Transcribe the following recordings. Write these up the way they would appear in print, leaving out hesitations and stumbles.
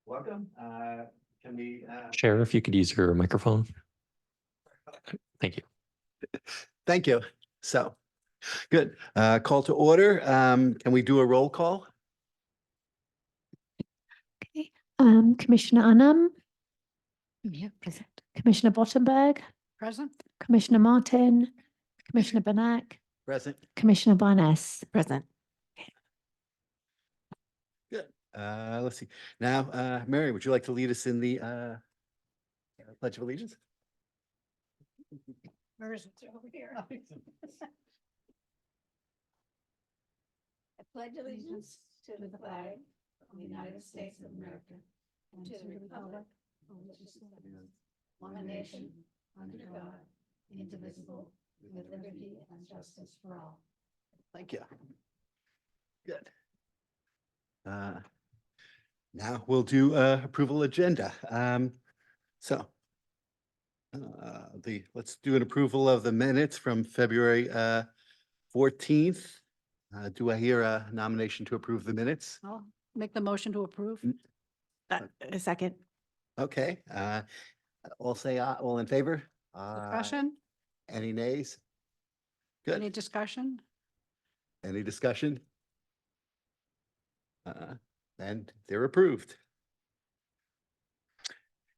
Welcome. Can we? Chair, if you could use your microphone. Thank you. Thank you. So, good. Call to order. Can we do a roll call? Okay. Commissioner Anam, Yeah, present. Commissioner Bottenberg, Present. Commissioner Martin, Commissioner Banak, Present. Commissioner Barnes. Present. Good. Let's see. Now, Mary, would you like to lead us in the Pledge of Allegiance? Where is it? Over here. I pledge allegiance to the flag of the United States of America and to the republic for which it stands, one nation, under God, indivisible, with liberty and justice for all. Thank you. Good. Now we'll do approval agenda. Let's do an approval of the minutes from February 14th. Do I hear a nomination to approve the minutes? I'll make the motion to approve. A second. Okay, all say aye, all in favor? Discussion? Any nays? Any Good. discussion? Any discussion? And they're approved.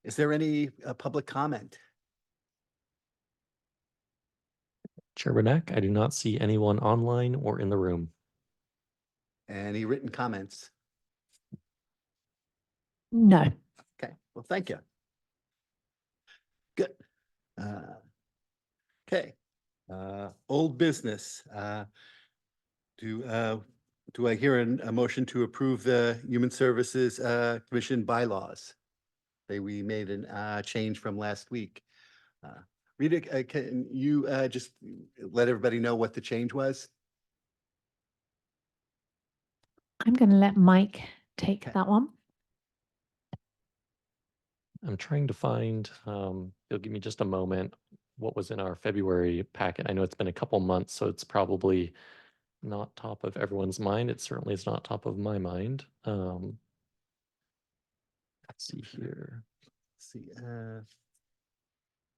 Is there any public comment? Chair Banak, I do not see anyone online or in the room. Any written comments? No. Okay, well, thank you. Good. Okay, old business. Do I hear a motion to approve the Human Services Commission bylaws? We made a change from last week. Rita, can you just let everybody know what the change was? I'm going to let Mike take Okay. that one. I'm trying to find, you'll give me just a moment, what was in our February packet. I know it's been a couple months, so it's probably not top of everyone's mind. It certainly is not top of my mind. Let's see here. Let's see.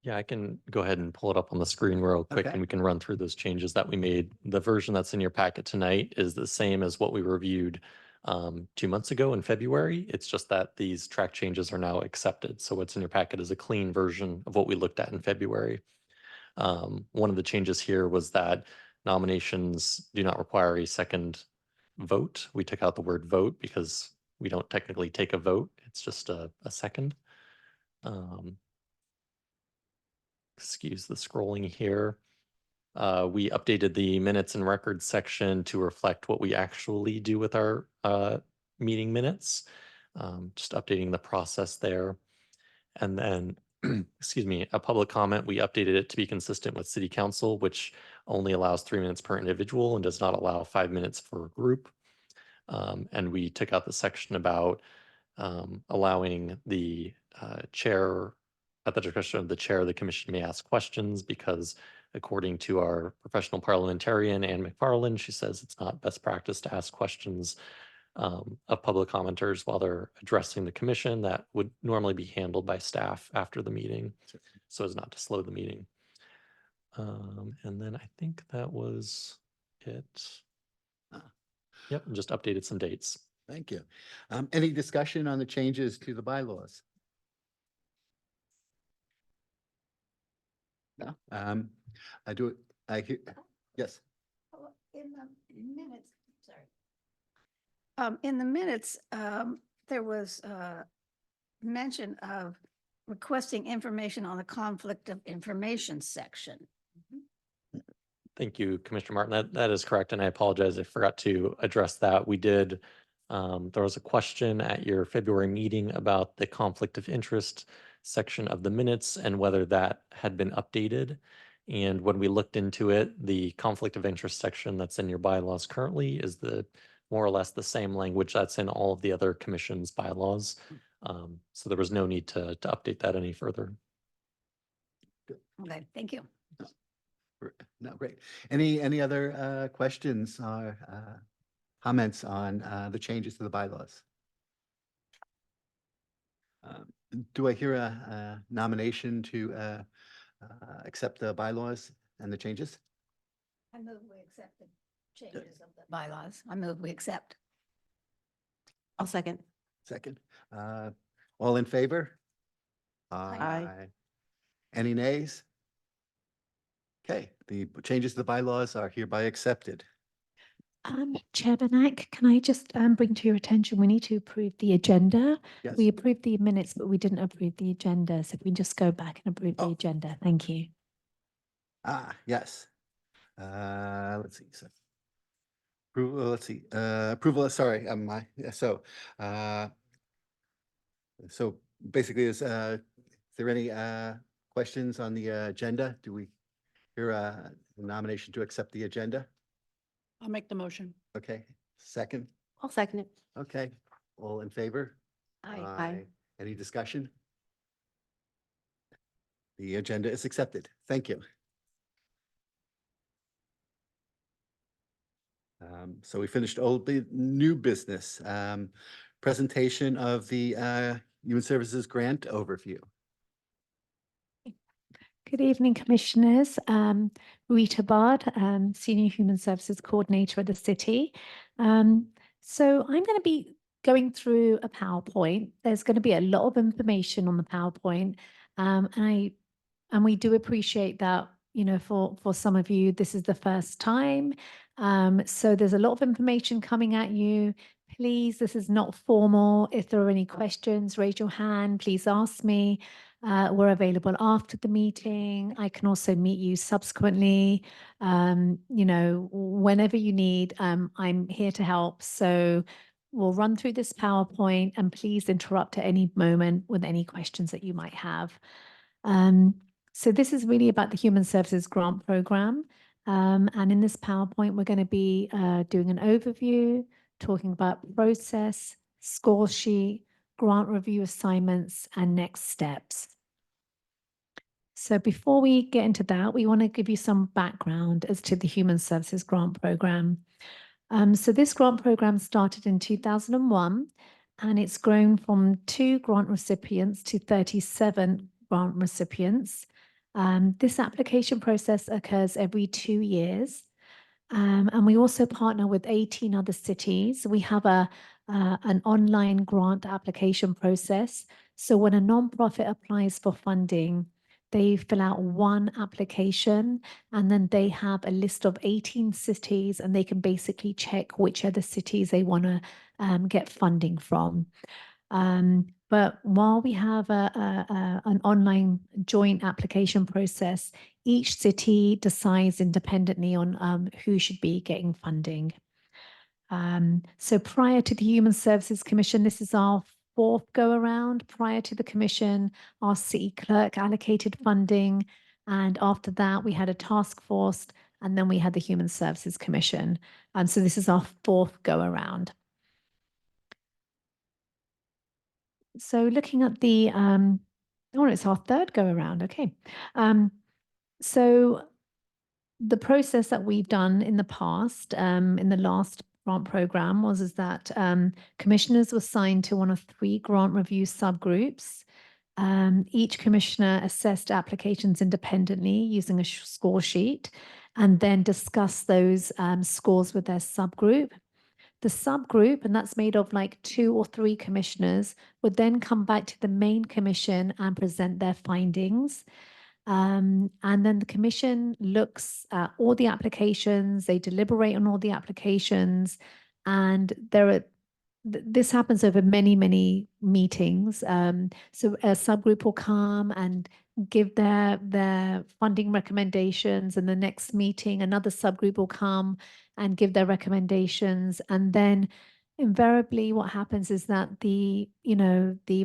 Yeah, I can go ahead and pull it up on the screen real quick Okay. and we can run through those changes that we made. The version that's in your packet tonight is the same as what we reviewed 2 months ago in February. It's just that these track changes are now accepted. So what's in your packet is a clean version of what we looked at in February. One of the changes here was that nominations do not require a second vote. We took out the word vote because we don't technically take a vote. It's just a second. Excuse the scrolling here. We updated the minutes and records section to reflect what we actually do with our meeting minutes, just updating the process there. And then, excuse me, a public comment, we updated it to be consistent with City Council, which only allows 3 minutes per individual and does not allow 5 minutes for a group. And we took out the section about allowing the chair, at the discretion of the chair, the commission may ask questions because according to our professional parliamentarian, Ann McFarland, she says it's not best practice to ask questions of public commenters while they're addressing the commission. That would normally be handled by staff after the meeting, so as not to slow the meeting. And then I think that was it. Yep, and just updated some dates. Thank you. Any discussion on the changes to the bylaws? No. I hear, yes. In the minutes, sorry. In the minutes, there was mention of requesting information on the conflict of information section. Thank you, Commissioner Martin. That is correct, and I apologize. I forgot to address that. We did. There was a question at your February meeting about the conflict of interest section of the minutes and whether that had been updated. And when we looked into it, the conflict of interest section that's in your bylaws currently is more or less the same language that's in all of the other commission's bylaws. So there was no need to update that any further. Okay, thank you. No, great. Any other questions or comments on the changes to the bylaws? Do I hear a nomination to accept the bylaws and the changes? I move we accept the changes of the bylaws. I move we accept. I'll second. Second. All in favor? Aye. Any nays? Okay, the changes to the bylaws are hereby accepted. Chair Benak, can I just bring to your attention, we need to approve the agenda. Yes. We approved the minutes, but we didn't approve the agenda. So if we just go back and approve the Oh. agenda. Thank you. Yes. Let's see. Approval, let's see, approval, sorry, so basically is there any questions on the agenda? Do we hear a nomination to accept the agenda? I'll make the motion. Okay, second, I'll second it. okay, all in favor? Aye. Any discussion? The agenda is accepted. Thank you. So we finished new business. Presentation of the Human Services Grant Overview. Good evening, Commissioners. Rita Bard, Senior Human Services Coordinator of the City. So I'm going to be going through a PowerPoint. There's going to be a lot of information on the PowerPoint. And we do appreciate that, you know, for some of you, this is the first time. So there's a lot of information coming at you. Please, this is not formal. If there are any questions, raise your hand. Please ask me. We're available after the meeting. I can also meet you subsequently. You know, whenever you need, I'm here to help. So we'll run through this PowerPoint and please interrupt at any moment with any questions that you might have. So this is really about the Human Services Grant Program. And in this PowerPoint, we're going to be doing an overview, talking about process, score sheet, grant review assignments, and next steps. So before we get into that, we want to give you some background as to the Human Services Grant Program. So this grant program started in 2001, and it's grown from 2 grant recipients to 37 grant recipients. This application process occurs every 2 years. And we also partner with 18 other cities. We have an online grant application process. So when a nonprofit applies for funding, they fill out one application and then they have a list of 18 cities and they can basically check which other cities they want to get funding from. But while we have an online joint application process, each city decides independently on who should be getting funding. So prior to the Human Services Commission, this is our 4th go around. Prior to the commission, our city clerk allocated funding. And after that, we had a task force and then we had the Human Services Commission. And so this is our 4th go around. So looking at the, it's our 3rd go around. Okay. So the process that we've done in the past, in the last grant program is that commissioners were assigned to one of 3 grant review subgroups. Each commissioner assessed applications independently using a score sheet and then discussed those scores with their subgroup. The subgroup, and that's made of like 2 or 3 commissioners, would then come back to the main commission and present their findings. And then the commission looks at all the applications, they deliberate on all the applications, and this happens over many, many meetings. So a subgroup will come and give their funding recommendations, and the next meeting, another subgroup will come and give their recommendations. And then invariably what happens is that the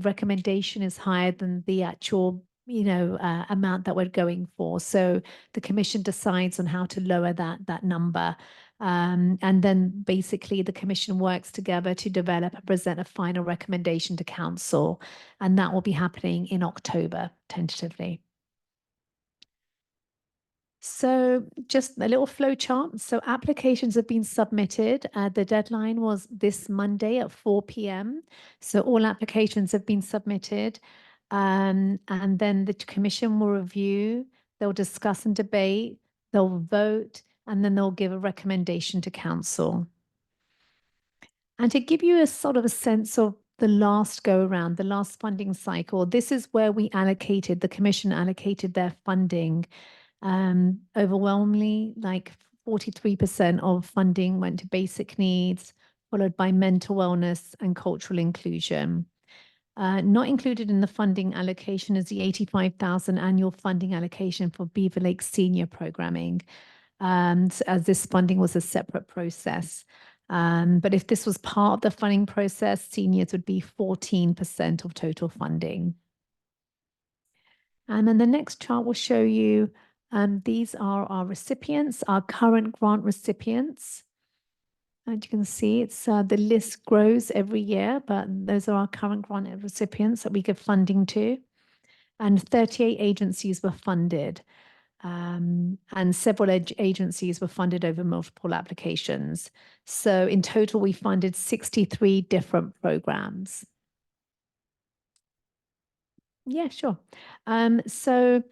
recommendation is higher than the actual amount that we're going for. So the commission decides on how to lower that number. And then basically the commission works together to develop and present a final recommendation to council. And that will be happening in October, tentatively. So just a little flow chart. So applications have been submitted. The deadline was this Monday at 4 p.m. So all applications have been submitted. And then the commission will review, they'll discuss and debate, they'll vote, and then they'll give a recommendation to council. And to give you a sort of a sense of the last go around, the last funding cycle, this is where the commission allocated their funding. Overwhelmingly, like 43% of funding went to basic needs, followed by mental wellness and cultural inclusion. Not included in the funding allocation is the 85,000 annual funding allocation for Beaver Lake senior programming, as this funding was a separate process. But if this was part of the funding process, seniors would be 14% of total funding. And then the next chart will show you, these are our recipients, our current grant recipients. As you can see, it's the list grows every year, but those are our current grant recipients that we give funding to. And 38 agencies were funded. And several agencies were funded over multiple applications. So in total, we funded 63 different programs. Yeah, sure. So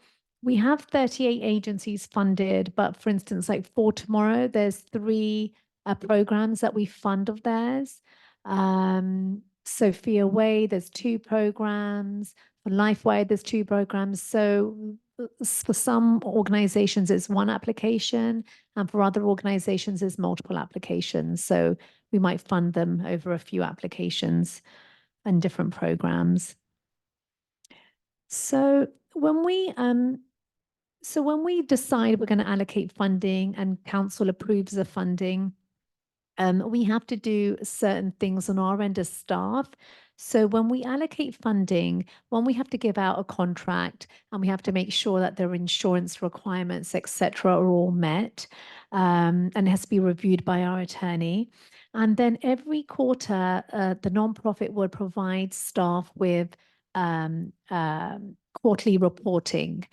we have 38 agencies funded, but for instance, like For Tomorrow, there's 3 programs that we fund of theirs. Sophia Way, there's 2 programs. For LifeWide, there's 2 programs. So for some organizations, it's 1 application, and for other organizations, it's multiple applications. So we might fund them over a few applications and different programs. So when we decide we're going to allocate funding and council approves the funding, we have to do certain things on our end as staff. So when we allocate funding, we have to give out a contract and we have to make sure that their insurance requirements, etc., are all met, and it has to be reviewed by our attorney. And then every quarter, the nonprofit would provide staff with quarterly reporting.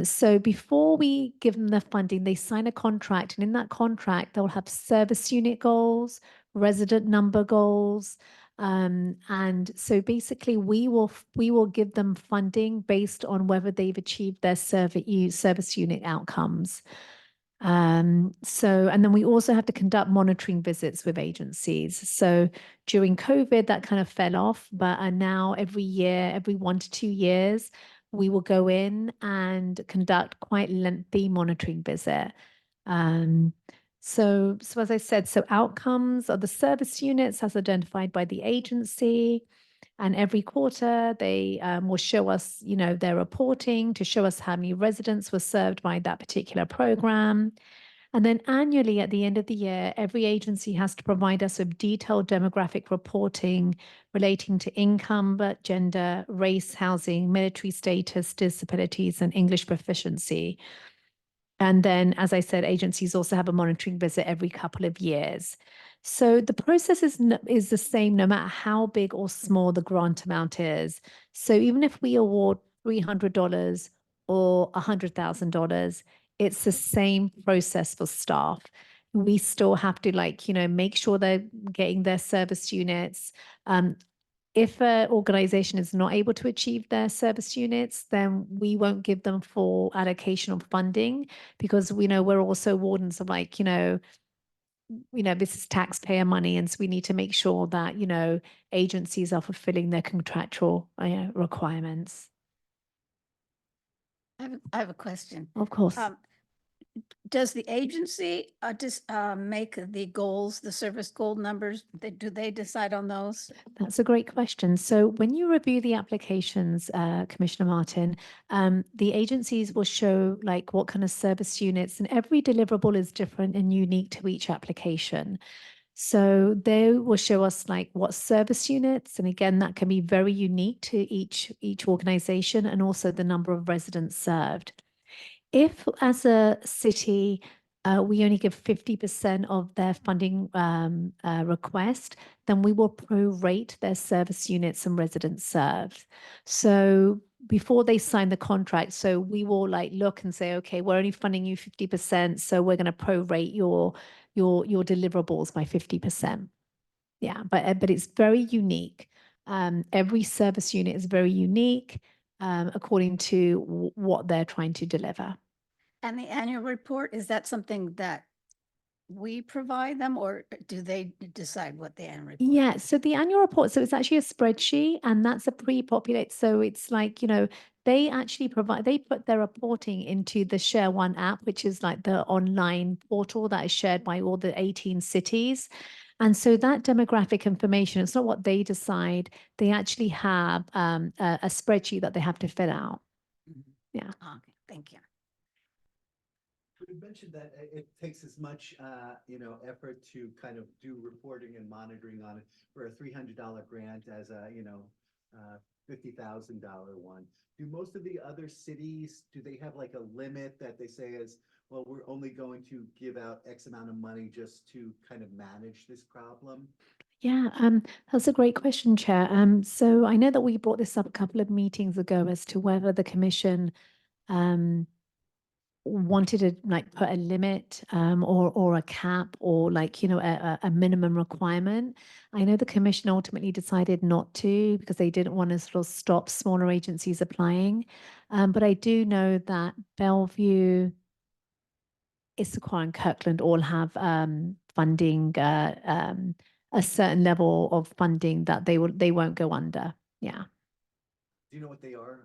So before we give them the funding, they sign a contract, and in that contract, they'll have service unit goals, resident number goals. And so basically we will give them funding based on whether they've achieved their service unit outcomes. And then we also have to conduct monitoring visits with agencies. So during COVID, that kind of fell off, but now every year, every 1 to 2 years, we will go in and conduct quite lengthy monitoring visit. So as I said, so outcomes are the service units as identified by the agency. And every quarter, they will show us, their reporting to show us how many residents were served by that particular program. And then annually, at the end of the year, every agency has to provide us with detailed demographic reporting relating to income, gender, race, housing, military status, disabilities, and English proficiency. And then, as I said, agencies also have a monitoring visit every couple of years. So the process is the same no matter how big or small the grant amount is. So even if we award $300 or $100,000, it's the same process for staff. We still have to make sure they're getting their service units. If an organization is not able to achieve their service units, then we won't give them full allocation of funding, because we know we're also wardens of this is taxpayer money, and so we need to make sure that, agencies are fulfilling their contractual requirements. I have a question. Of course. Does the agency make the goals, the service goal numbers? Do they decide on those? That's a great question. So when you review the applications, Commissioner Martin, the agencies will show what kind of service units, and every deliverable is different and unique to each application. So they will show us what service units, and again, that can be very unique to each organization, and also the number of residents served. If, as a city, we only give 50% of their funding request, then we will prorate their service units and residents served. So before they sign the contract. So we will like look and say, okay, we're only funding you 50%, so we're going to prorate your deliverables by 50%. Yeah, but it's very unique. Every service unit is very unique according to what they're trying to deliver. And the annual report, is that something that we provide them, or do they decide what the annual report? Yeah, so the annual report, so it's actually a spreadsheet, and that's a pre-populate. So it's like, you know, they actually provide, they put their reporting into the Share One app, which is like the online portal that is shared by all the 18 cities. And so that demographic information, it's not what they decide. They actually have a spreadsheet that they have to fill out. Mhm. Yeah. Okay, thank you. You mentioned that it takes as much, effort to kind of do reporting and monitoring on it for a $300 grant as a, $50,000 one. Do most of the other cities, do they have like a limit that they say is, well, we're only going to give out X amount of money just to kind of manage this problem? Yeah, that's a great question, Chair. So I know that we brought this up a couple of meetings ago as to whether the commission wanted to like put a limit or a cap or like, you know, a minimum requirement. I know the commission ultimately decided not to because they didn't want to sort of stop smaller agencies applying. But I do know that Bellevue, Issaquah and Kirkland all have funding, a certain level of funding that they won't go under. Yeah. Do you know what they are?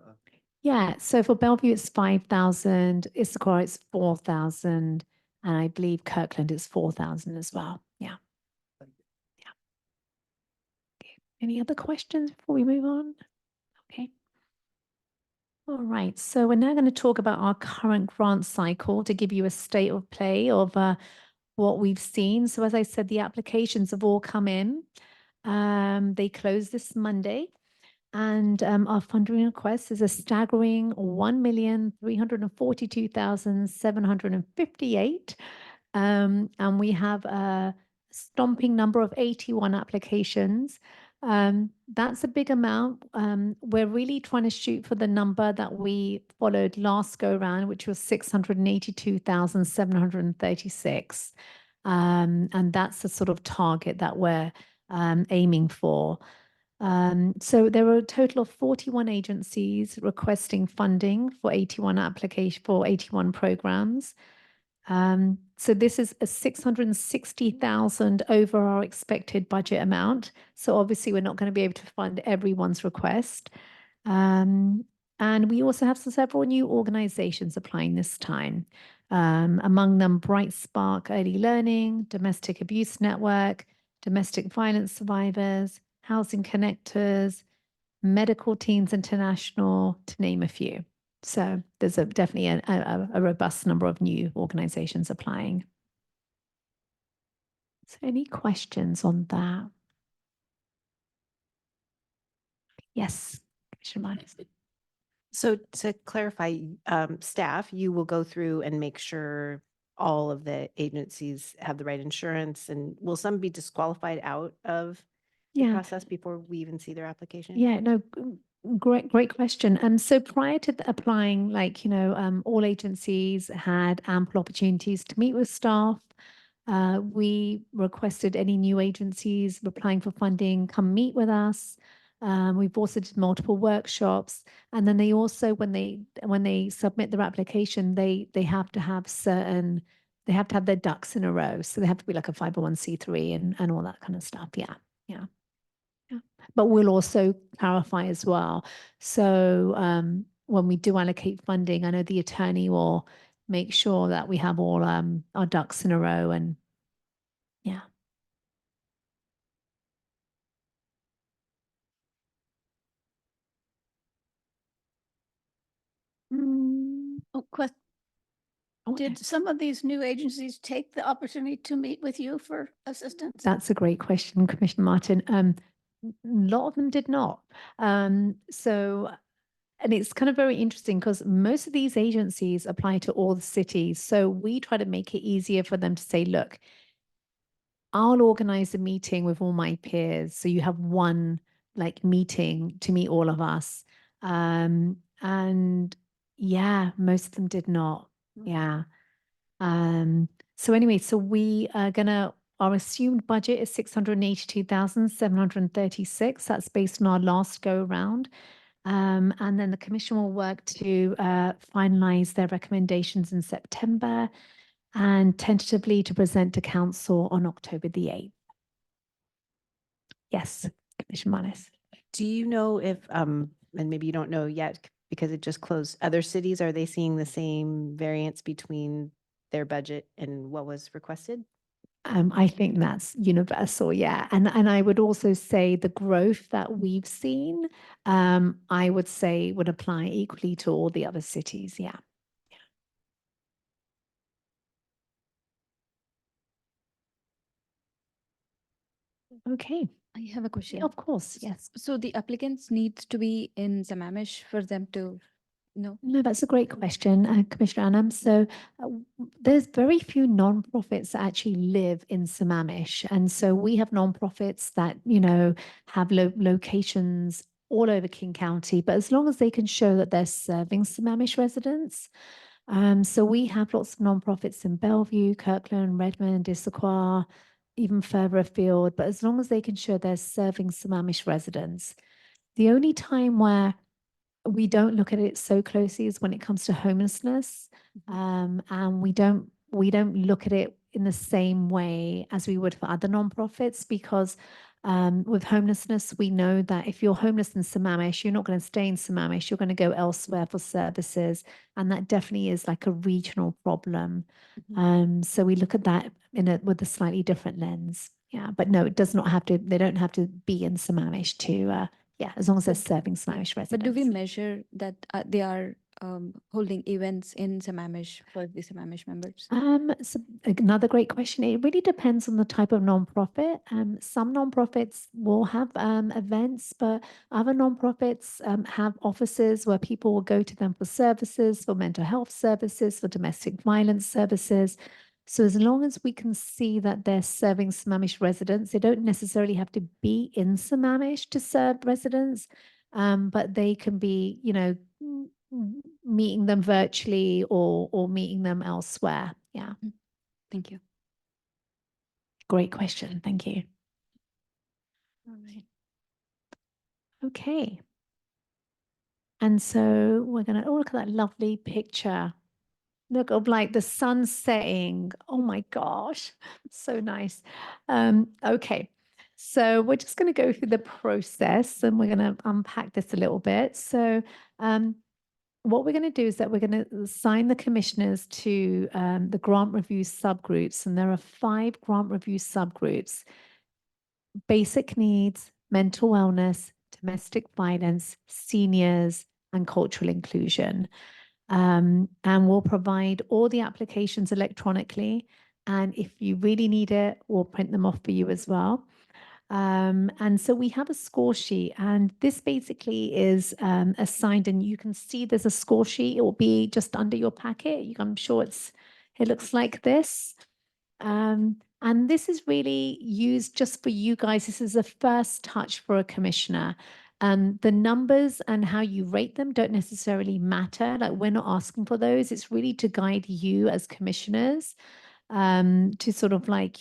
Yeah, so for Bellevue, it's 5,000, Issachar, it's 4,000, and I believe Kirkland is 4,000 as well. Yeah. Thank you. Yeah. Okay. Any other questions before we move on? Okay. All right, so we're now going to talk about our current grant cycle to give you a state of play of what we've seen. So as I said, the applications have all come in. They closed this Monday. And our funding request is a staggering 1,342,758. And we have a stomping number of 81 applications. That's a big amount. We're really trying to shoot for the number that we followed last go round, which was 682,736. And that's the sort of target that we're aiming for. So there are a total of 41 agencies requesting funding for 81 programs. So this is a 660,000 over our expected budget amount. So obviously we're not going to be able to fund everyone's request. And we also have several new organizations applying this time. Among them, Bright Spark Early Learning, Domestic Abuse Network, Domestic Violence Survivors, Housing Connectors, Medical Teens International, to name a few. So there's definitely a robust number of new organizations applying. So any questions on that? Yes, Commissioner Martis. So to clarify, staff, you will go through and make sure all of the agencies have the right insurance, and will some be disqualified out of the Yeah. process before we even see their application? Yeah, no, great question. So prior to applying, like, you know, all agencies had ample opportunities to meet with staff. We requested any new agencies applying for funding come meet with us. We've also did multiple workshops, and then they also, when they submit their application, they have to have their ducks in a row. So they have to be like a 501c3 and all that kind of stuff. Yeah, yeah. Yeah. But we'll also clarify as well. So when we do allocate funding, I know the attorney will make sure that we have all our ducks in a row, and yeah. Oh, did some of these new agencies take the opportunity to meet with you for assistance? That's a great question, Commissioner Martin. A lot of them did not. So, and it's kind of very interesting because most of these agencies apply to all the cities. So we try to make it easier for them to say, look, I'll organize a meeting with all my peers. So you have one like meeting to meet all of us. and yeah, most of them did not. Yeah. So anyway, so we are gonna, our assumed budget is 682,736. That's based on our last go round. And then the commission will work to finalize their recommendations in September and tentatively to present to council on October the 8th. Yes, Commissioner Manis. Do you know if, and maybe you don't know yet because it just closed, other cities, are they seeing the same variance between their budget and what was requested? I think that's universal, yeah. And I would also say the growth that we've seen, I would say would apply equally to all the other cities, yeah. Okay, I have a question. of course, yes. So the applicants needs to be in Sammamish for them to, no? No, that's a great question, Commissioner Annam. So there's very few nonprofits that actually live in Sammamish. And so we have nonprofits that, have locations all over King County, but as long as they can show that they're serving Sammamish residents. So we have lots of nonprofits in Bellevue, Kirkland, Redmond, Issaquah, even further afield, but as long as they can show they're serving Sammamish residents. The only time where we don't look at it so closely is when it comes to homelessness. And we don't look at it in the same way as we would for other nonprofits because with homelessness, we know that if you're homeless in Sammamish, you're not going to stay in Sammamish, you're going to go elsewhere for services. And that definitely is like a regional problem. So we look at that with a slightly different lens. Yeah, but no, it does not have to, they don't have to be in Sammamish to yeah, as long as they're serving Sammamish residents. But do we measure that they are holding events in Sammamish for the Sammamish members? So another great question. It really depends on the type of nonprofit. Some nonprofits will have events, but other nonprofits have offices where people will go to them for services, for mental health services, for domestic violence services. So as long as we can see that they're serving Sammamish residents, they don't necessarily have to be in Sammamish to serve residents, but they can be, meeting them virtually or meeting them elsewhere. Yeah. Thank you. Great question. Thank you. All right. Okay. And so we're going to, look at that lovely picture. Look of like the sun setting. Oh my gosh, so nice. Okay, so we're just going to go through the process and we're going to unpack this a little bit. So what we're going to do is that we're going to assign the commissioners to the grant review subgroups, and there are 5 grant review subgroups: basic needs, mental wellness, domestic violence, seniors, and cultural inclusion. And we'll provide all the applications electronically. And if you really need it, we'll print them off for you as well. And so we have a score sheet, and this basically is assigned, and you can see there's a score sheet. It will be just under your packet. I'm sure it looks like this. And this is really used just for you guys. This is a first touch for a commissioner. The numbers and how you rate them don't necessarily matter. Like, we're not asking for those. It's really to guide you as commissioners, to sort of like,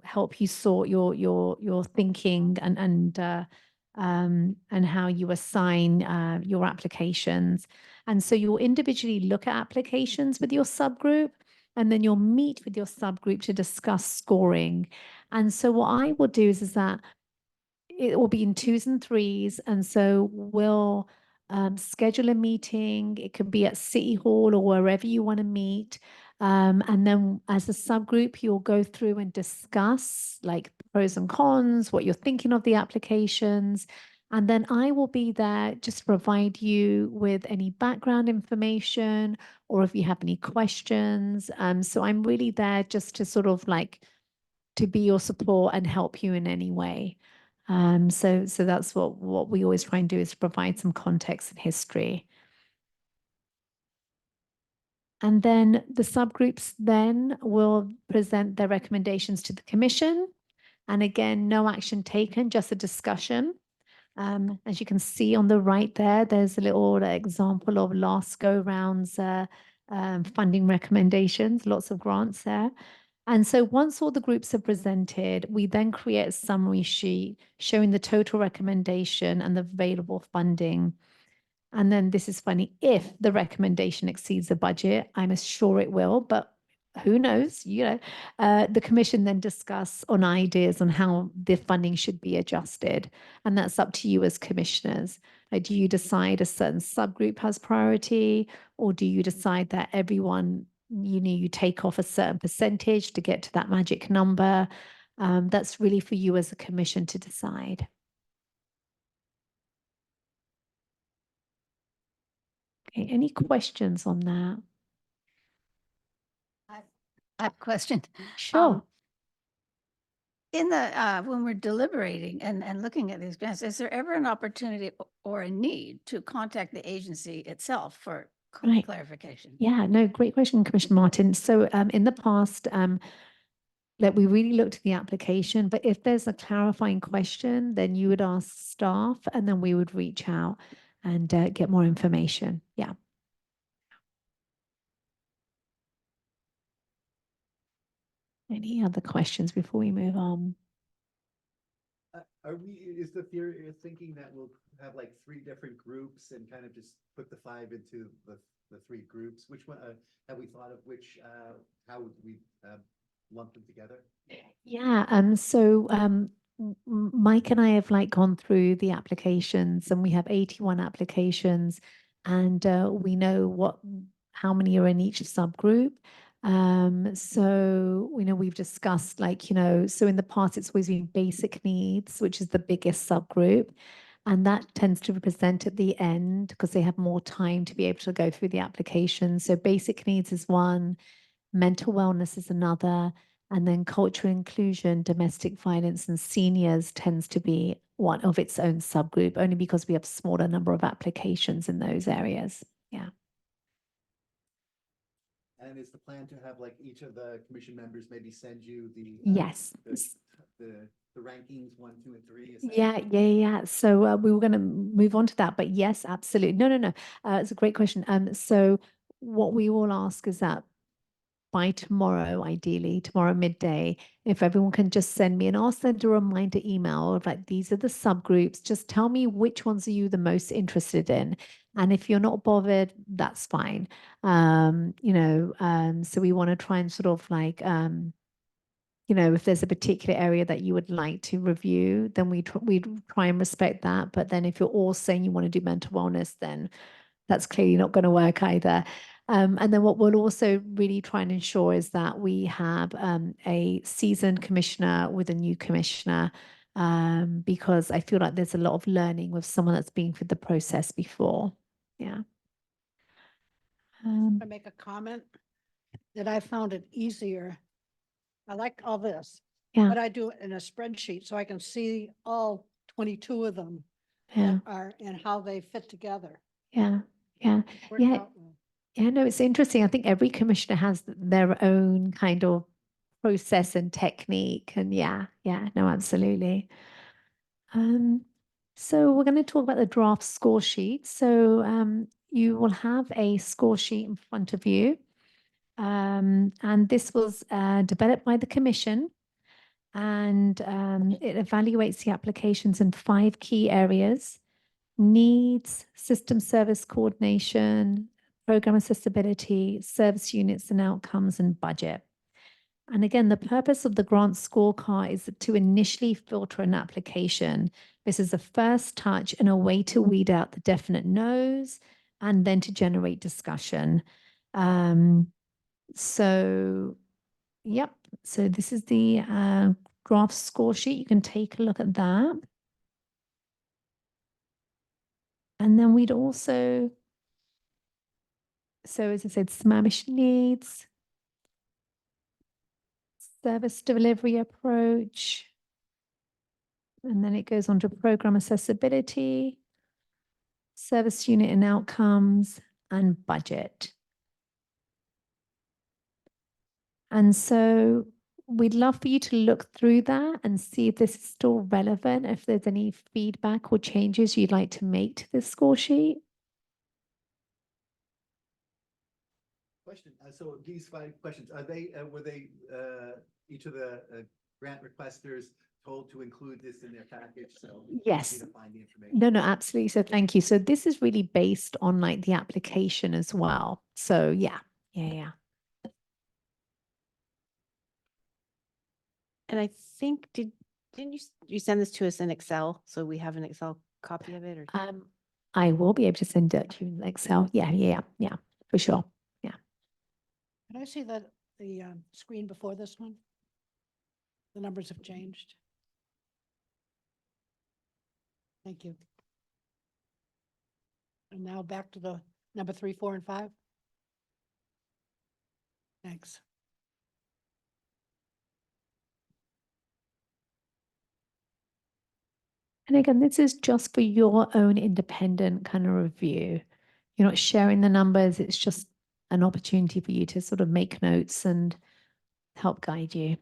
help you sort your thinking and how you assign your applications. And so you'll individually look at applications with your subgroup, and then you'll meet with your subgroup to discuss scoring. And so what I will do is that it will be in 2s and 3s. And so we'll schedule a meeting. It can be at City Hall or wherever you want to meet. And then as a subgroup, you'll go through and discuss like the pros and cons, what you're thinking of the applications. And then I will be there just to provide you with any background information or if you have any questions. So I'm really there just to sort of like to be your support and help you in any way. So that's what we always try and do, is provide some context and history. And then the subgroups then will present their recommendations to the commission. And again, no action taken, just a discussion. As you can see on the right there, there's a little example of last go rounds funding recommendations, lots of grants there. And so once all the groups are presented, we then create a summary sheet showing the total recommendation and the available funding. And then this is funny, if the recommendation exceeds the budget, I'm sure it will, but who knows, the commission then discuss on ideas on how the funding should be adjusted. And that's up to you as commissioners. Like, do you decide a certain subgroup has priority, or do you decide that everyone, you take off a certain percentage to get to that magic number? That's really for you as a commission to decide. Okay, any questions on that? I have a question. Sure. In the, when we're deliberating and looking at these grants, is there ever an opportunity or a need to contact the agency itself for Right. clarification? Yeah, no, great question, Commissioner Martin. So in the past, like we really looked at the application, but if there's a clarifying question, then you would ask staff and then we would reach out and get more information. Yeah. Any other questions before we move on? Is the theory, you're thinking that we'll have like 3 different groups and kind of just put the 5 into the 3 groups? Which one, have we thought of which, how would we lump them together? Yeah, Mike and I have like gone through the applications and we have 81 applications and we know how many are in each subgroup. So we've discussed like, so in the past it's always been basic needs, which is the biggest subgroup. And that tends to represent at the end because they have more time to be able to go through the application. So basic needs is one, mental wellness is another, and then cultural inclusion, domestic violence, and seniors tends to be one of its own subgroup, only because we have smaller number of applications in those areas. Yeah. And is the plan to have like each of the commission members maybe send you Yes. the rankings 1, 2, and 3? Yeah. So we were going to move on to that, but yes, absolutely. No. It's a great question. So what we will ask is that by tomorrow, ideally tomorrow midday, if everyone can just send me, and I'll send a reminder email of like, these are the subgroups, just tell me which ones are you the most interested in. And if you're not bothered, that's fine. So we want to try and sort of like, if there's a particular area that you would like to review, then we try and respect that. But then if you're all saying you want to do mental wellness, then that's clearly not going to work either. And then what we'll also really try and ensure is that we have a seasoned commissioner with a new commissioner, because I feel like there's a lot of learning with someone that's been through the process before. Yeah. I make a comment that I found it easier. I like all this, Yeah. but I do it in a spreadsheet so I can see all 22 of them Yeah. that are and how they fit together. Yeah. Worked out well. Yeah, no, it's interesting. I think every commissioner has their own kind of process and technique. And yeah, no, absolutely. So we're going to talk about the draft score sheet. So you will have a score sheet in front of you. And this was developed by the commission. And it evaluates the applications in 5 key areas: needs, system service coordination, program accessibility, service units and outcomes, and budget. And again, the purpose of the grant scorecard is to initially filter an application. This is a first touch and a way to weed out the definite no's and then to generate discussion. So this is the draft score sheet. You can take a look at that. And then we'd also, so as I said, SMAMISH needs, service delivery approach, and then it goes on to program accessibility, service unit and outcomes, and budget. And so we'd love for you to look through that and see if this is still relevant, if there's any feedback or changes you'd like to make to this score sheet. Question, so these 5 questions, are they, were they, each of the grant requesters told to include this in their package? So it's easy Yes. to find the information. No, absolutely. So thank you. So this is really based on like the application as well. So yeah. And I think, didn't you send this to us in Excel? So we have an Excel copy of it or? I will be able to send it to you in Excel. Yeah, for sure. Can I see the screen before this one? The numbers have changed. Thank you. And now back to the number 3, 4, and 5. Thanks. And again, this is just for your own independent kind of review. You're not sharing the numbers. It's just an opportunity for you to sort of make notes and help guide you.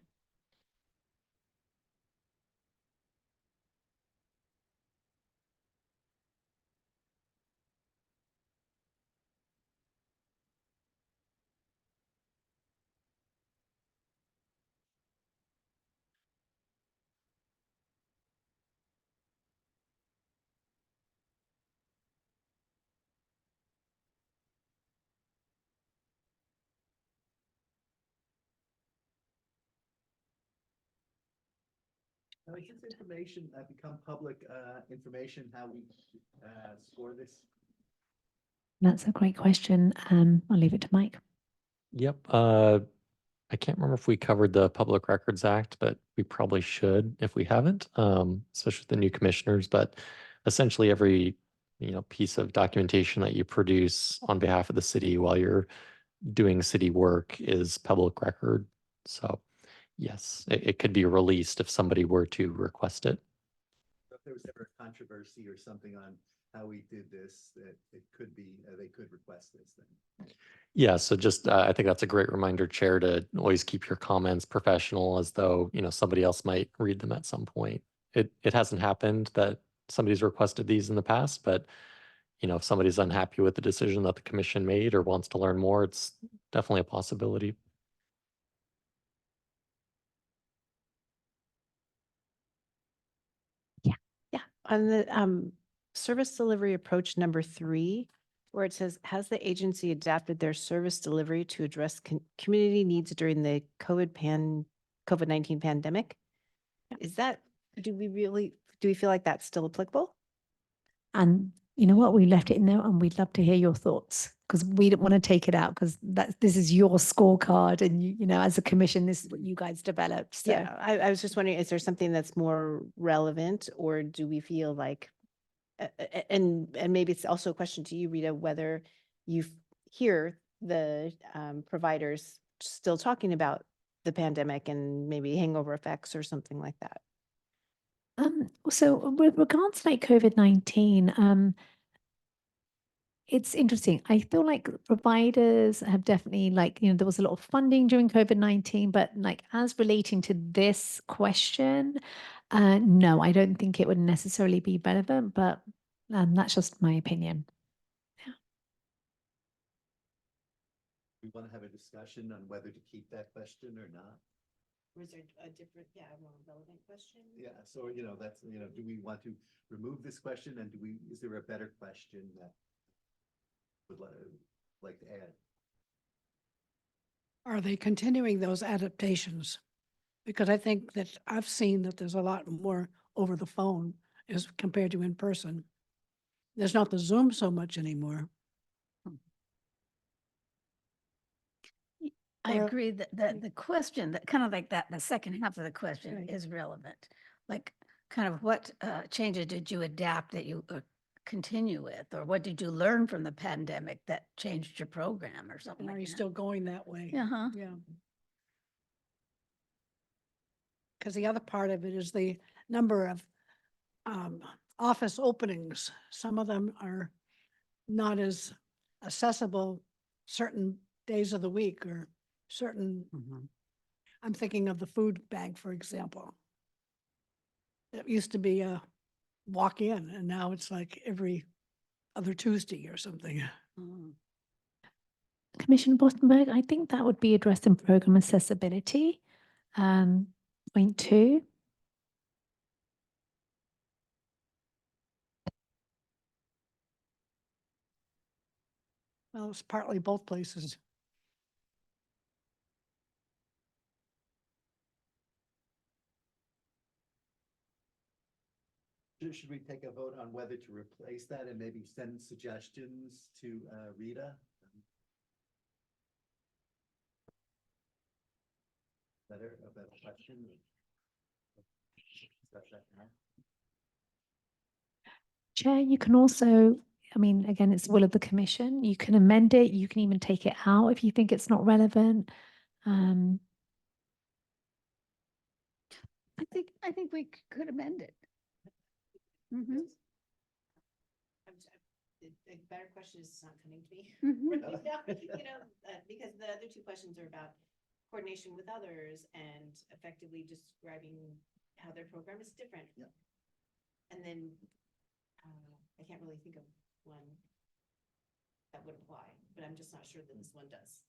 Has this information become public information, how we score this? That's a great question. I'll leave it to Mike. Yep. I can't remember if we covered the Public Records Act, but we probably should if we haven't, especially with the new commissioners. But essentially every, piece of documentation that you produce on behalf of the city while you're doing city work is public record. So yes, it could be released if somebody were to request it. If there was ever a controversy or something on how we did this, that it could be, they could request this then. Yeah, so just I think that's a great reminder, Chair, to always keep your comments professional, as though somebody else might read them at some point. It hasn't happened that somebody's requested these in the past, but if somebody's unhappy with the decision that the commission made or wants to learn more, it's definitely a possibility. Yeah, on the service delivery approach number 3, where it says, has the agency adapted their service delivery to address community needs during the COVID-19 pandemic? Is that, do we feel like that's still applicable? And you know what? We left it in there and we'd love to hear your thoughts because we don't want to take it out because this is your scorecard and as a commission, this is what you guys developed. So. Yeah, I was just wondering, is there something that's more relevant, or do we feel like, and maybe it's also a question to you, Rita, whether you hear the providers still talking about the pandemic and maybe hangover effects or something like that? So with regards to like COVID-19, it's interesting. I feel like providers have definitely there was a lot of funding during COVID-19, but like as relating to this question, no, I don't think it would necessarily be relevant, but that's just my opinion. We want to have a discussion on whether to keep that question or not. Or is there a different, more relevant question? Yeah, so, that's, do we want to remove this question and is there a better question that would like to add? Are they continuing those adaptations? Because I think that I've seen that there's a lot more over the phone as compared to in person. There's not the Zoom so much anymore. I Or- agree that the question, that kind of like that, the second half of the question Right. is relevant. Like kind of what changes did you adapt that you continue with? Or what did you learn from the pandemic that changed your program or something And are like you that? still going that way? Uh-huh. Yeah. Because the other part of it is the number of office openings. Some of them are not as accessible certain days of the week or certain. I'm thinking of the food bank, for example. It used to be a walk-in, and now it's like every other Tuesday or something. Commissioner Bottenberg, I think that would be addressed in program accessibility. Point 2. Well, it's partly both places. Should we take a vote on whether to replace that and maybe send suggestions to Rita? Better about the question? Discuss that now. Chair, you can also, I mean, again, it's the will of the commission. You can amend it. You can even take it out if you think it's not relevant. I think we could amend it. Mhm. The better question is not coming to me. Mhm. right now, because the other two questions are about coordination with others and effectively describing how their program is different. Yep. And then I can't really think of one that would apply, but I'm just not sure that this one does.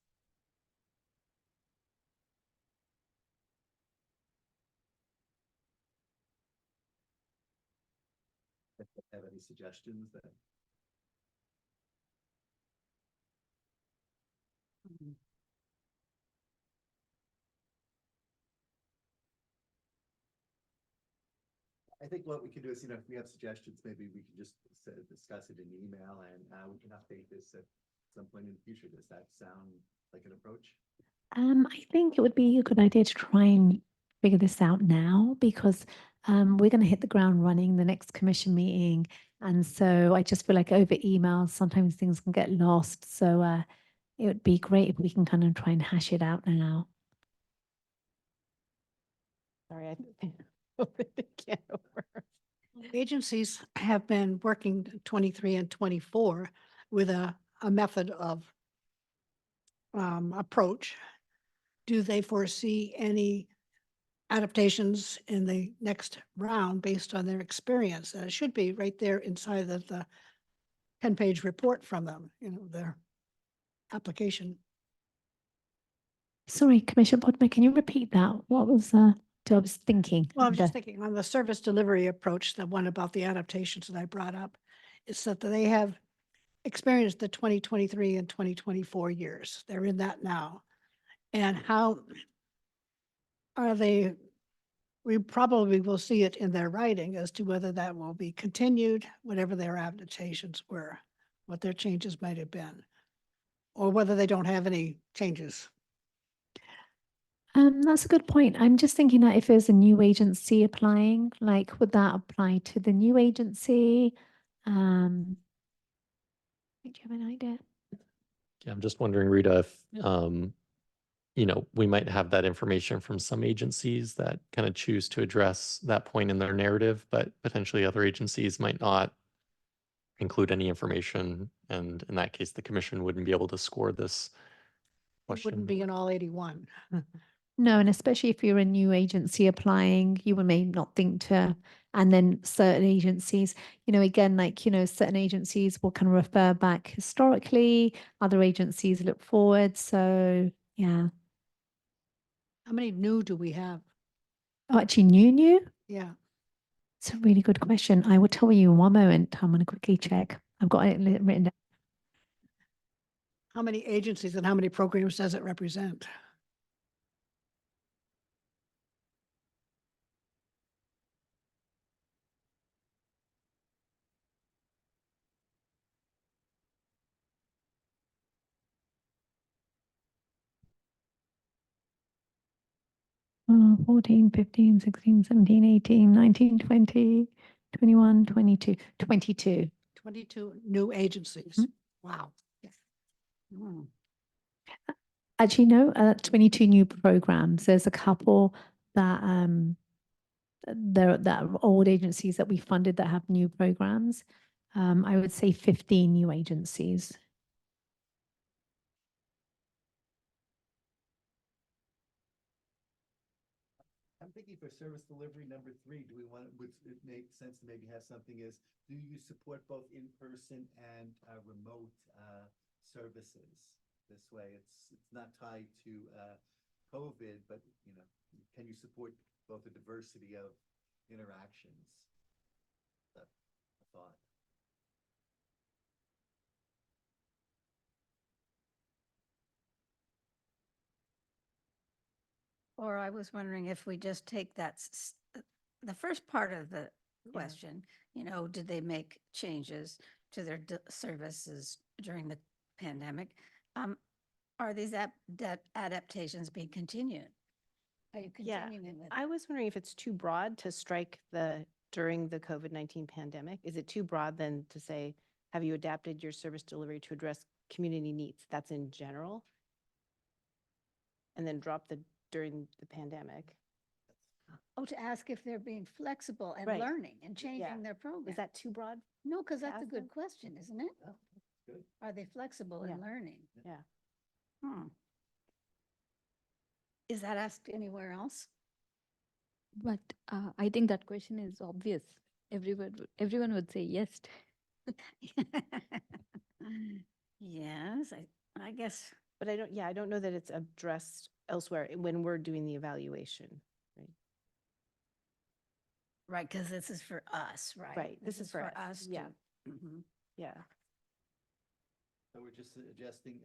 Have any suggestions that? I think what we can do is, if we have suggestions, maybe we can just discuss it in email and we can update this at some point in the future. Does that sound like an approach? I think it would be a good idea to try and figure this out now because we're going to hit the ground running the next commission meeting. And so I just feel like over emails, sometimes things can get lost. So it would be great if we can kind of try and hash it out now. Sorry, I opened the can over. Agencies have been working 23 and 24 with a method of approach. Do they foresee any adaptations in the next round based on their experience? It should be right there inside of the 10-page report from them, their application. Sorry, Commissioner Bodmer, can you repeat that? What was I was thinking? Well, I'm just under- thinking on the service delivery approach, the one about the adaptations that I brought up, is that they have experienced the 2023 and 2024 years. They're in that now. And how are they, we probably will see it in their writing as to whether that will be continued, whatever their adaptations were, what their changes might have been, or whether they don't have any changes. That's a good point. I'm just thinking that if there's a new agency applying, like, would that apply to the new agency? Do you have an idea? Yeah, I'm just wondering, Rita, if, we might have that information from some agencies that kind of choose to address that point in their narrative, but potentially other agencies might not include any information. And in that case, the commission wouldn't be able to score this It wouldn't question. be in all 81. No, and especially if you're a new agency applying, you may not think to, and then certain agencies, again, like, certain agencies will kind of refer back historically, other agencies look forward. So, yeah. How many new do we have? Oh, actually, new? Yeah. It's a really good question. I will tell you in one moment. I'm going to quickly check. I've got it written down. How many agencies and how many programs does it represent? Oh, 14, 15, 16, 17, 18, 19, 20, 21, 22, 22. 22 new agencies. Mhm. Wow. Mm. Actually, no, 22 new programs. There's a couple that that are old agencies that we funded that have new programs. I would say 15 new agencies. I'm thinking for service delivery number 3, do we want, would it make sense to maybe have something as, do you support both in-person and remote services? This way, it's not tied to COVID, but, you know, can you support both the diversity of interactions? That's a thought. Or I was wondering if we just take that, the first part of the question, you know, did they make changes to their services during the pandemic? Are these adaptations being continued? Are you Yeah, continuing with? I was wondering if it's too broad to strike the during the COVID-19 pandemic. Is it too broad then to say, have you adapted your service delivery to address community needs? That's in general. And then drop the during the pandemic. Oh, to ask if they're being flexible and Right. learning and changing their program. Is that too broad? No, because that's a ask good them? question, isn't it? Oh, that's good. Are they flexible in Yeah. learning? Yeah. Is that asked anywhere else? But I think that question is obvious. Everyone would say yes. Yes, I guess, But I don't know that it's addressed elsewhere when we're doing the evaluation. right, because this is for us, right? Right, this is for us, to- yeah. Mhm. Yeah. So we're just suggesting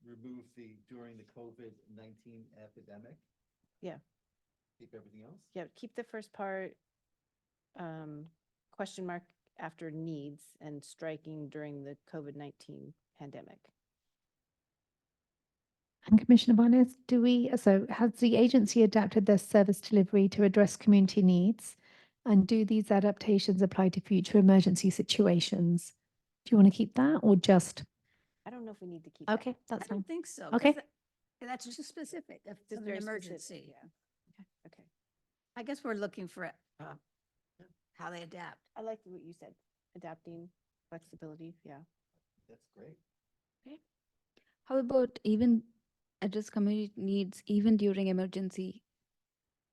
remove the during the COVID-19 epidemic? Yeah. Keep everything else? Yeah, keep the first part, question mark after needs and striking during the COVID-19 pandemic. And Commissioner Barnes, so has the agency adapted their service delivery to address community needs? And do these adaptations apply to future emergency situations? Do you want to keep that or just, I don't know if we need to keep that. okay, I that's fine. don't think so. 'cause Okay. That's too specific of Just an very specific, emergency. yeah. Okay. I guess we're looking for how they adapt. I like what you said, adapting, flexibility, yeah. That's great. How about even address community needs even during emergency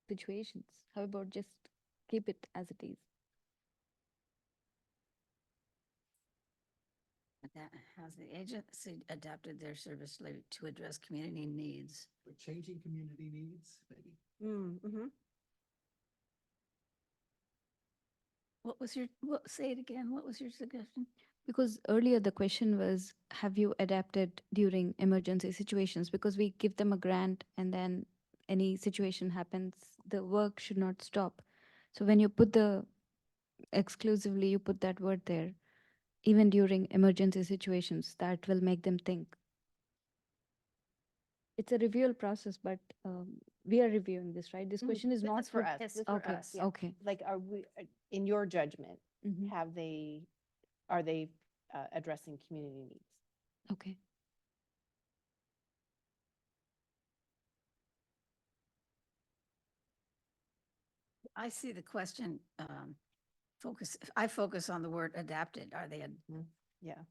situations? How about just keep it as it is? That has the agency adapted their service delivery to address community needs? We're changing community needs, maybe? Mm-hmm. Say it again, what was your suggestion? Because earlier the question was, have you adapted during emergency situations? Because we give them a grant and then any situation happens, the work should not stop. So when you put exclusively, you put that word there, even during emergency situations, that will make them think. It's a review process, but we are reviewing this, right? This question is not That's for us. It's This is for Okay, us. Yeah. okay. Like, are we, in your judgment, Mhm. are they addressing community needs? Okay. I see the question, I focus on the word adapted. Yeah.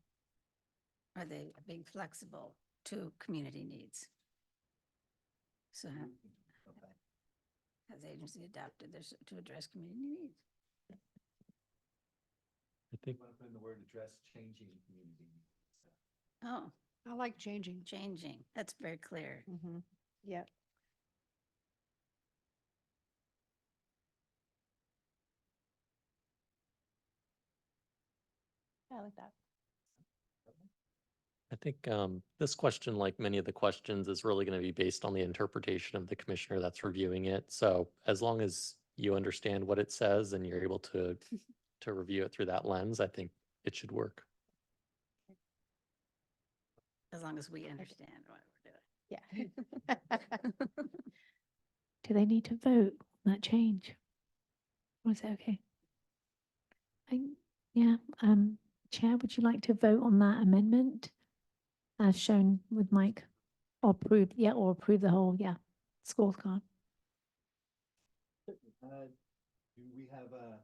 Are they being flexible to community needs? So Okay. has the agency adapted to address community needs? I think Want to put in the word address changing community needs. Oh, I like changing. changing. That's very clear. Mm-hmm. Yeah. Yeah, I like that. I think this question, like many of the questions, is really going to be based on the interpretation of the commissioner that's reviewing it. So as long as you understand what it says and you're able to review it through that lens, I think it should work. As long as we understand what we're doing. Yeah. Do they need to vote on that change? Or is it okay? Yeah, Chair, would you like to vote on that amendment? As shown with Mike, or approve the whole, scorecard. Do we have a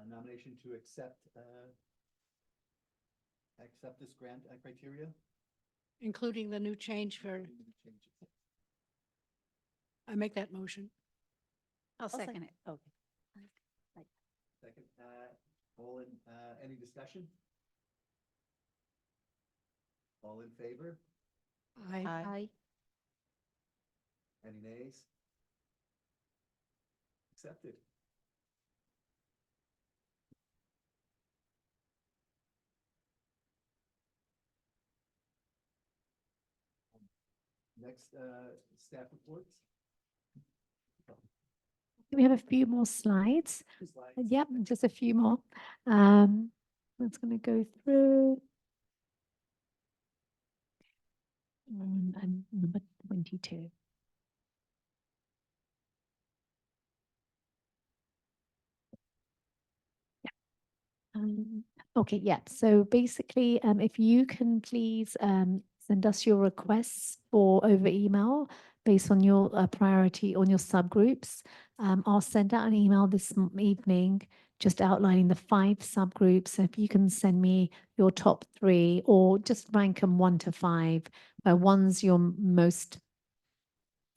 nomination to accept this grant criteria? Including the new change for, I make that motion. I'll second second it. Okay. Second, all in, any discussion? All in favor? I, Aye. Any nays? Accepted. Next, staff reports. We have a few more slides. Slides. Yep, just a few more. That's going to go through. And number 22. Okay, yeah. So basically, if you can please send us your requests for over email based on your priority on your subgroups. I'll send out an email this evening just outlining the 5 subgroups. So if you can send me your top 3 or just rank them 1 to 5, where one's your most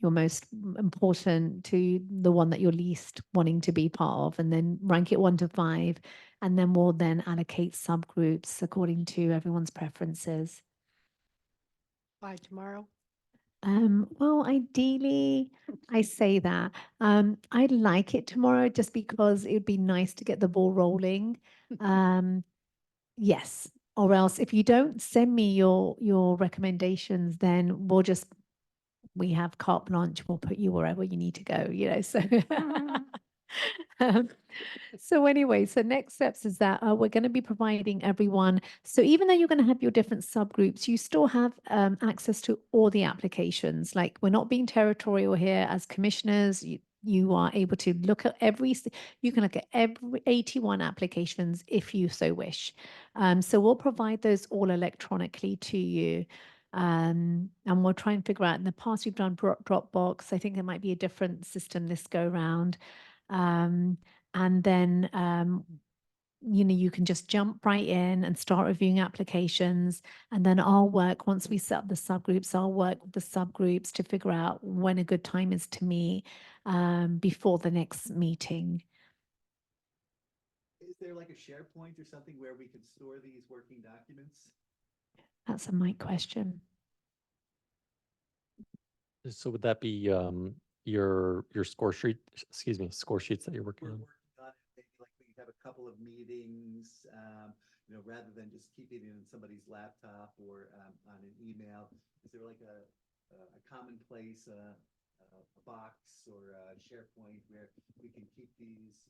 important to the one that you're least wanting to be part of, and then rank it 1 to 5, and then we'll then allocate subgroups according to everyone's preferences. by tomorrow. Well, ideally, I say that. I'd like it tomorrow just because it would be nice to get the ball rolling. Yes, or else if you don't send me your recommendations, then we have carte blanche, we'll put you wherever you need to go, so. Um, so anyway, so next steps is that we're going to be providing everyone. So even though you're going to have your different subgroups, you still have access to all the applications. Like, we're not being territorial here as commissioners. You are able to look at you can look at every 81 applications if you so wish. So we'll provide those all electronically to you. And we'll try and figure out, in the past we've done Dropbox. I think there might be a different system this go round. And then, you can just jump right in and start reviewing applications. And then I'll work, once we set up the subgroups, I'll work with the subgroups to figure out when a good time is to meet before the next meeting. Is there like a SharePoint or something where we can store these working documents? That's a mic question. So would that be your score sheets that you're working We're on? working on it, maybe like we have a couple of meetings, rather than just keeping it in somebody's laptop or on an email. Is there like a common place, a box or a SharePoint where we can keep these,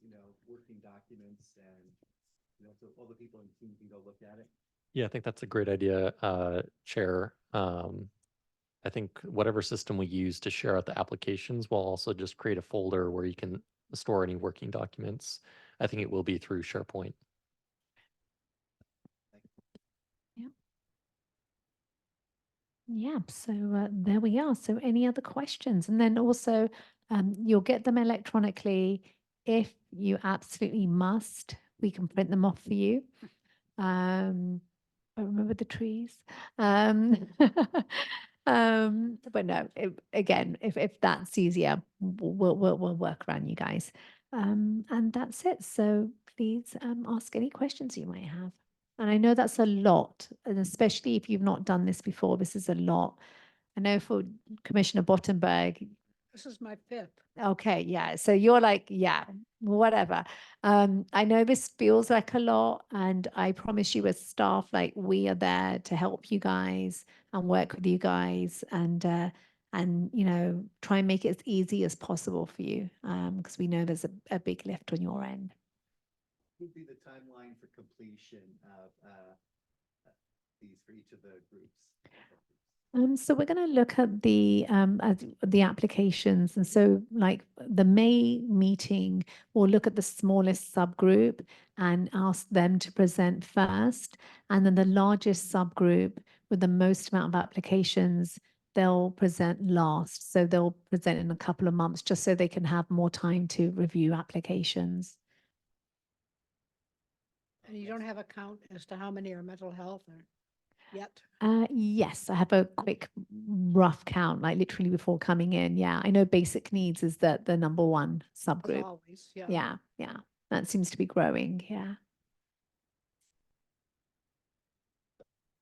working documents and, so all the people in the team can go look at it? Yeah, I think that's a great idea, Chair. I think whatever system we use to share out the applications will also just create a folder where you can store any working documents. I think it will be through SharePoint. Yeah, so there we are. So any other questions? And then also, you'll get them electronically. If you absolutely must, we can print them off for you. I remember the trees. But no, again, if that's easier, we'll work around you guys. And that's it. So please ask any questions you might have. And I know that's a lot, and especially if you've not done this before, this is a lot. I know for Commissioner Bottenberg, This is my 5th. okay, yeah. So you're like, yeah, whatever. I know this feels like a lot, and I promise you as staff, like, we are there to help you guys and work with you guys and try and make it as easy as possible for you. Because we know there's a big lift on your end. What would be the timeline for completion of these for each of the groups? So we're going to look at the applications, and so like the May meeting, we'll look at the smallest subgroup and ask them to present first, and then the largest subgroup with the most amount of applications, they'll present last. So they'll present in a couple of months, just so they can have more time to review applications. And you don't have a count as to how many are mental health or? yet? Yes, I have a quick rough count, like literally before coming in. Yeah, I know basic needs is the number one As subgroup. always, yeah. Yeah, yeah, that seems to be growing. Yeah,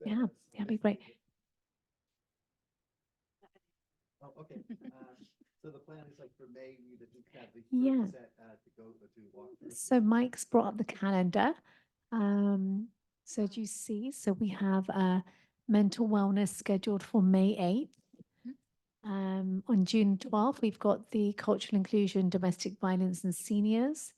yeah, that'd be great. Oh, okay. So the plan is like for May, we just have the Yeah. first set to go to walk through. So Mike's brought up the calendar. So do you see? So we have mental wellness scheduled for May 8th. On June 12th, we've got the cultural inclusion, domestic violence and seniors.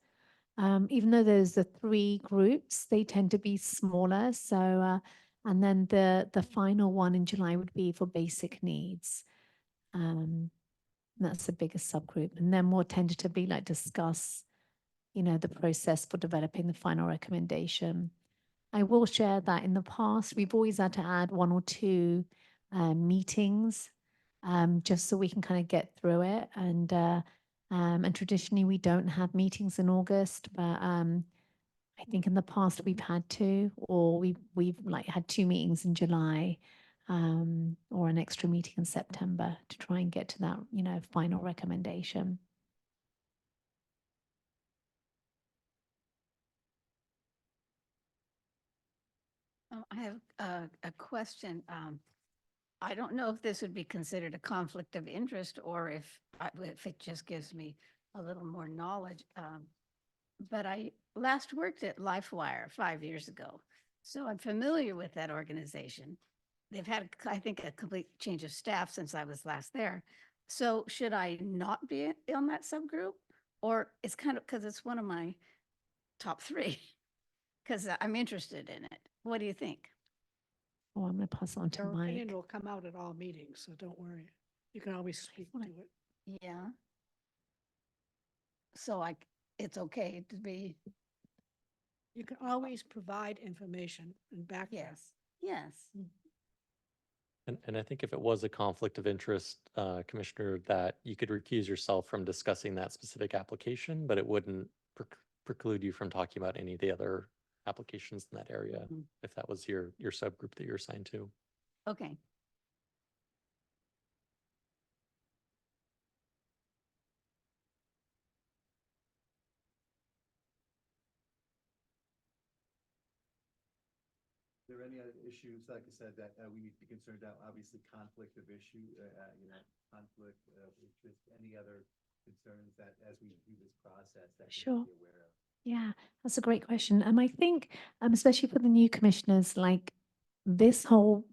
Even though there's the three groups, they tend to be smaller. So, and then the final one in July would be for basic needs. That's the biggest subgroup. And then we'll tentatively like discuss, the process for developing the final recommendation. I will share that in the past, we've always had to add one or two meetings just so we can kind of get through it. And traditionally we don't have meetings in August, but I think in the past we've had two, or we've like had two meetings in July, or an extra meeting in September to try and get to that, final recommendation. I have a question. I don't know if this would be considered a conflict of interest or if it just gives me a little more knowledge. But I last worked at LifeWire 5 years ago, so I'm familiar with that organization. They've had, I think, a complete change of staff since I was last there. So should I not be on that subgroup? Or it's kind of, because it's one of my top three, because I'm interested in it. What do you think? Oh, I'm going to pass on to Your opinion Mike. will come out at all meetings, so don't worry. You can always speak to wanna- it. Yeah. So it's okay to be, You can always provide information and back. yes, yes. And I think if it was a conflict of interest, Commissioner, that you could recuse yourself from discussing that specific application, but it wouldn't preclude you from talking about any of the other applications in that area, Mhm. if that was your subgroup that you're assigned to. Okay. Are there any other issues, like I said, that we need to be concerned about? Obviously, conflict of issue, conflict of interest, any other concerns that as we do this process that we need Sure. to be aware of? Yeah, that's a great question. I think, especially for the new commissioners, like this whole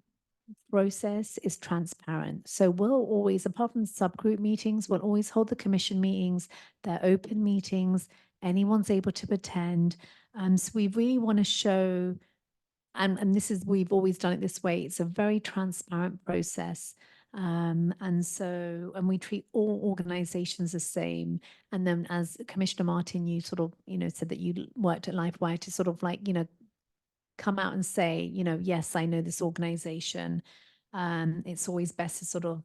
process is transparent. So we'll always, apart from subgroup meetings, we'll always hold the commission meetings. They're open meetings. Anyone's able to attend. So we really want to show, and this is, we've always done it this way. It's a very transparent process. And we treat all organizations the same. And then as Commissioner Martin, you sort of, said that you worked at LifeWire to sort of like, come out and say, yes, I know this organization. It's always best to sort of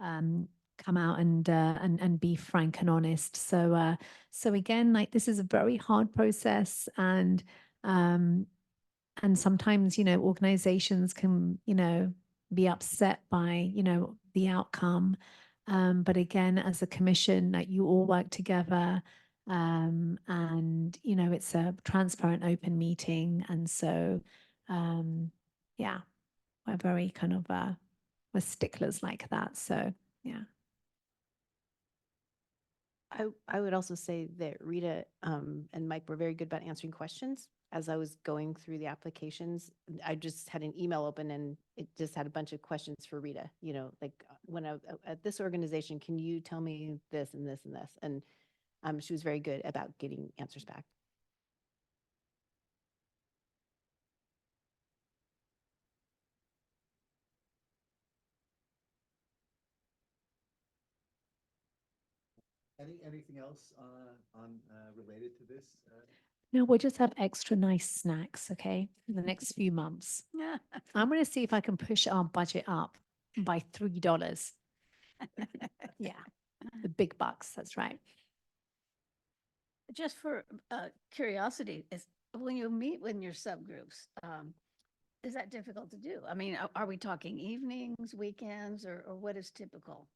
come out and be frank and honest. So again, like this is a very hard process, and sometimes, organizations can, be upset by, the outcome. But again, as a commission, like you all work together, and, it's a transparent, open meeting. And so, yeah, we're very kind of, we're sticklers like that. So, yeah. I would also say that Rita and Mike were very good about answering questions. As I was going through the applications, I just had an email open and it just had a bunch of questions for Rita, like when at this organization, can you tell me this and this and this? And she was very good about getting answers back. Anything else related to this? No, we'll just have extra nice snacks, okay, in the next few months. I'm going to see if I can push our budget up by $3. Yeah, the big bucks. That's right. Just for curiosity, is when you meet with your subgroups, Is that difficult to do? I mean, are we talking evenings, weekends, or what is typical?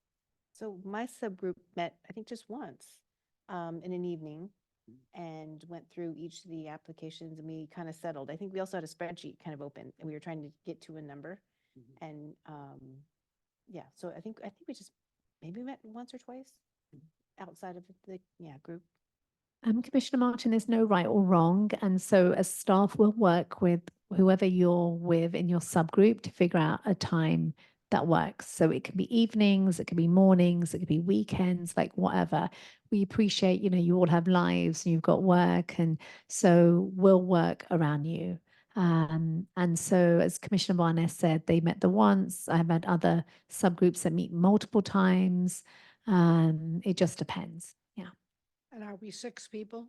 So my subgroup met, I think, just once in an evening and went through each of the applications, and we kind of settled. I think we also had a spreadsheet kind of open, and we were trying to get to a number. And yeah, so I think we just maybe met once or twice outside of the group. Commissioner Martin, there's no right or wrong. And so as staff will work with whoever you're with in your subgroup to figure out a time that works. So it can be evenings, it could be mornings, it could be weekends, like whatever. We appreciate, you all have lives and you've got work. And so we'll work around you. And so as Commissioner Barnes said, they met the once. I've had other subgroups that meet multiple times. It just depends. Yeah. And are we 6 people?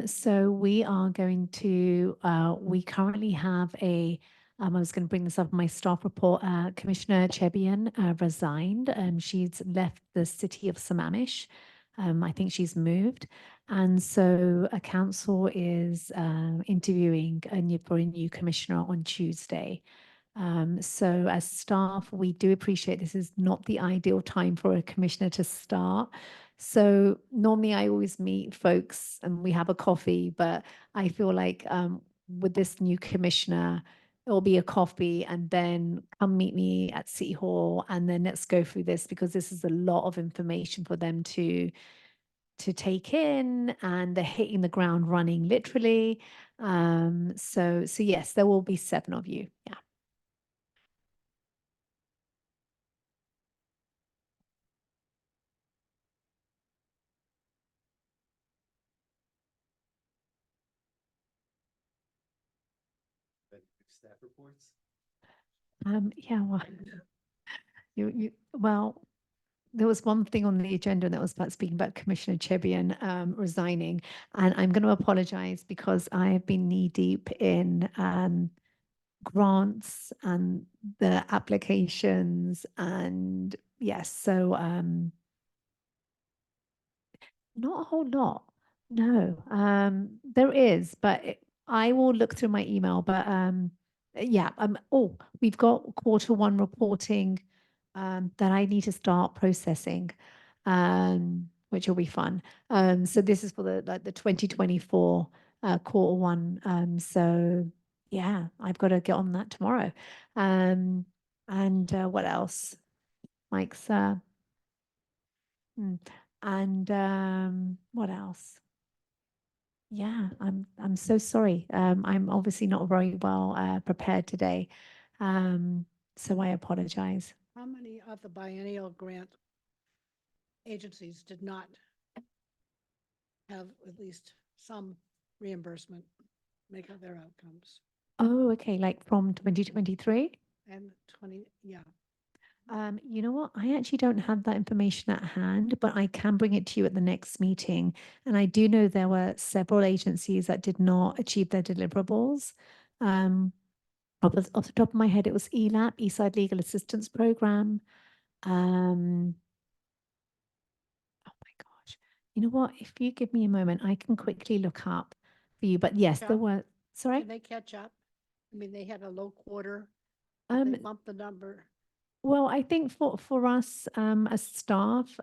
So we are going to, we currently have I was going to bring this up in my staff report. Commissioner Chebian resigned. She's left the city of Sammamish. I think she's moved. And so a council is interviewing for a new commissioner on Tuesday. So as staff, we do appreciate this is not the ideal time for a commissioner to start. So normally I always meet folks and we have a coffee, but I feel like with this new commissioner, it'll be a coffee and then come meet me at City Hall and then let's go through this because this is a lot of information for them to take in and they're hitting the ground running literally. So yes, there will be 7 of you. Yeah. Staff reports? Yeah, well, well, there was one thing on the agenda that was about speaking about Commissioner Chebian resigning, and I'm going to apologize because I have been knee deep in grants and the applications, and yes, so not a whole lot. No, there is, but I will look through my email. But yeah, oh, we've got Q1 reporting that I need to start processing, which will be fun. So this is for the 2024 Q1. So yeah, I've got to get on that tomorrow. And what else? Mike's and what else? Yeah, I'm so sorry. I'm obviously not very well prepared today. So I apologize. How many of the biennial grant agencies did not have at least some reimbursement make up their outcomes? Oh, okay, like from 2023? And 20, yeah. You know what? I actually don't have that information at hand, but I can bring it to you at the next meeting. And I do know there were several agencies that did not achieve their deliverables. Off the top of my head, it was ELAP, Eastside Legal Assistance Program. Oh my gosh. You know what? If you give me a moment, I can quickly look up for you. But yes, there Sure. were, sorry? Did they catch up? I mean, they had a low quarter. Did Um, they bump the number? Well, I think for us as staff,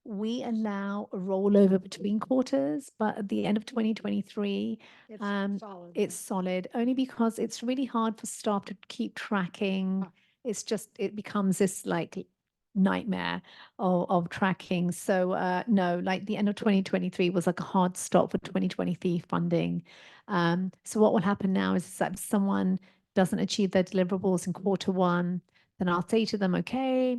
we allow a rollover between quarters, but at the end of 2023, It's solid. it's solid only because it's really hard for staff to keep tracking. Ah. It's just, it becomes this like nightmare of tracking. So no, like the end of 2023 was like a hard stop for 2023 funding. So what will happen now is that if someone doesn't achieve their deliverables in Q1, then I'll say to them, okay,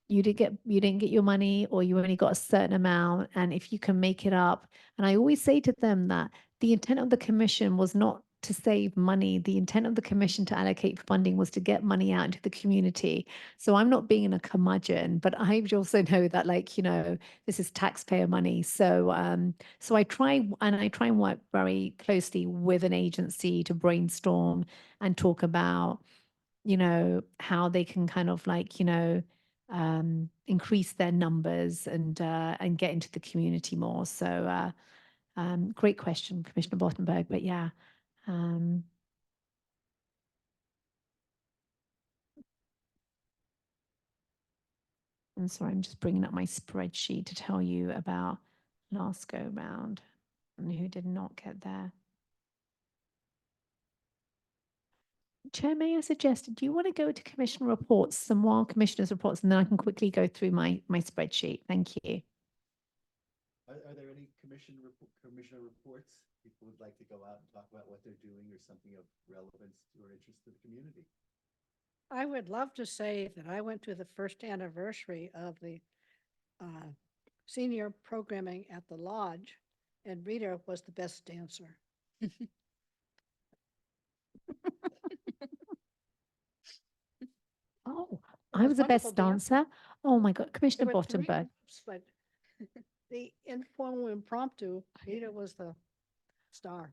you didn't get your money or you only got a certain amount. And if you can make it up, and I always say to them that the intent of the commission was not to save money. The intent of the commission to allocate funding was to get money out into the community. So I'm not being a curmudgeon, but I also know that this is taxpayer money. So so I try and work very closely with an agency to brainstorm and talk about how they can kind of increase their numbers and get into the community more. So great question, Commissioner Bottenberg. But yeah, I'm sorry, I'm just bringing up my spreadsheet to tell you about last go round and who did not get there. Chair, may I suggest, do you want to go to commissioner reports, some more commissioners' reports, and then I can quickly go through my spreadsheet? Thank you. Are there any commissioner reports? People would like to go out and talk about what they're doing or something of relevance or interest to the community? I would love to say that I went to the first anniversary of the senior programming at the lodge, and Rita was the best dancer. Oh, It I was the wonderful best dancer. Oh my God, There Commissioner were three Bottenberg. groups, but the informal impromptu, Rita was the star.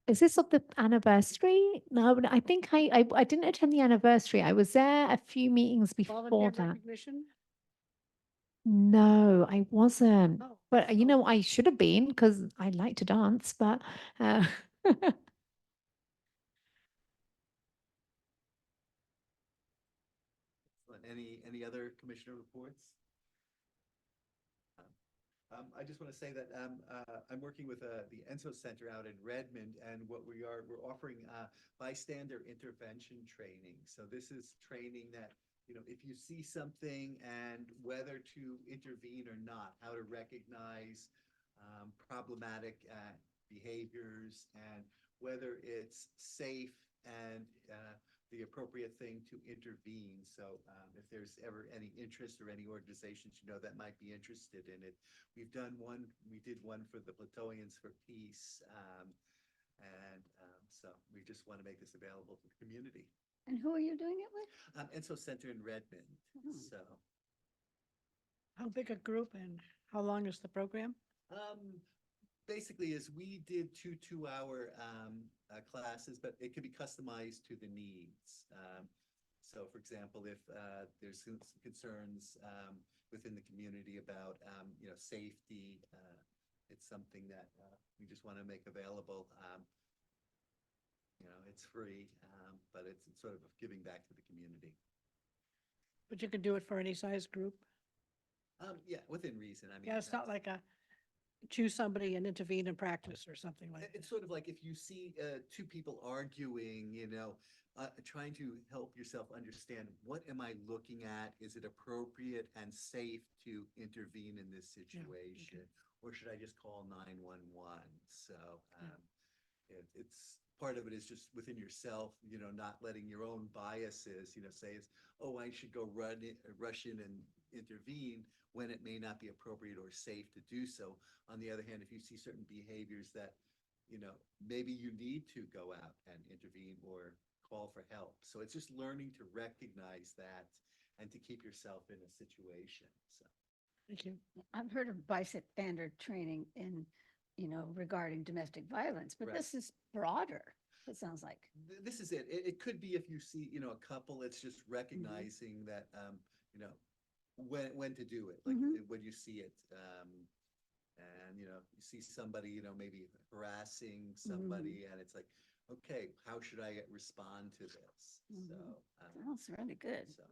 Is this of the anniversary? No, I think I didn't attend the anniversary. I was there a few meetings before Volunteer that. recognition? No, I wasn't. Oh, But you so- know, I should have been because I like to dance, but Any other commissioner reports? I just want to say that I'm working with the Enso Center out in Redmond, and we're offering bystander intervention training. So this is training that, if you see something and whether to intervene or not, how to recognize problematic behaviors and whether it's safe and the appropriate thing to intervene. So if there's ever any interest or any organizations that might be interested in it, we did one for the Platoians for Peace, so we just want to make this available to the community. And who are you doing it with? Enso Center in Redmond. Oh. So How big a group and how long is the program? basically is we did two-hour classes, but it could be customized to the needs. So for example, if there's some concerns within the community about safety, it's something that we just want to make available. It's free, but it's sort of giving back to the community. But you can do it for any size group? Yeah, within reason. I mean, Yeah, it's not like choose somebody and intervene in practice or something like that. it's sort of like if you see two people arguing, trying to help yourself understand, what am I looking at? Is it appropriate and safe to intervene in this situation? Or should I just call 911? So it's part of it is just within yourself, not letting your own biases, say oh, I should go rush in and intervene when it may not be appropriate or safe to do so. On the other hand, if you see certain behaviors that, maybe you need to go out and intervene or call for help. So it's just learning to recognize that and to keep yourself in a situation. So. Thank you. I've heard of bystander training in, regarding domestic violence, but Right. this is broader, it sounds like. This is it. It could be if you see, a couple, it's just recognizing that, when to do it, like when you see it, and you see somebody, maybe harassing somebody, and it's like, okay, how should I respond to this? So, Sounds really good. so,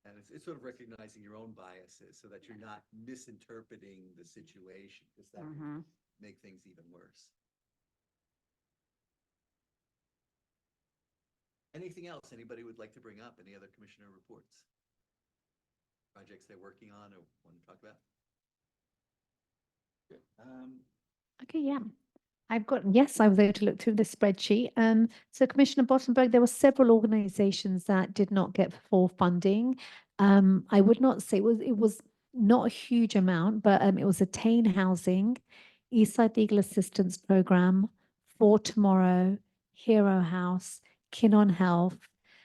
and it's sort of recognizing your own biases so that you're not misinterpreting the situation, because that can make things even worse. Anything else anybody would like to bring up? Any other commissioner reports? Projects they're working on or want to talk about? Good. okay, yeah. Yes, I was able to look through the spreadsheet. So Commissioner Bottenberg, there were several organizations that did not get full funding. I would not say it was not a huge amount, but it was Attain Housing, Eastside Legal Assistance Program, For Tomorrow, Hero House, Kinon Health,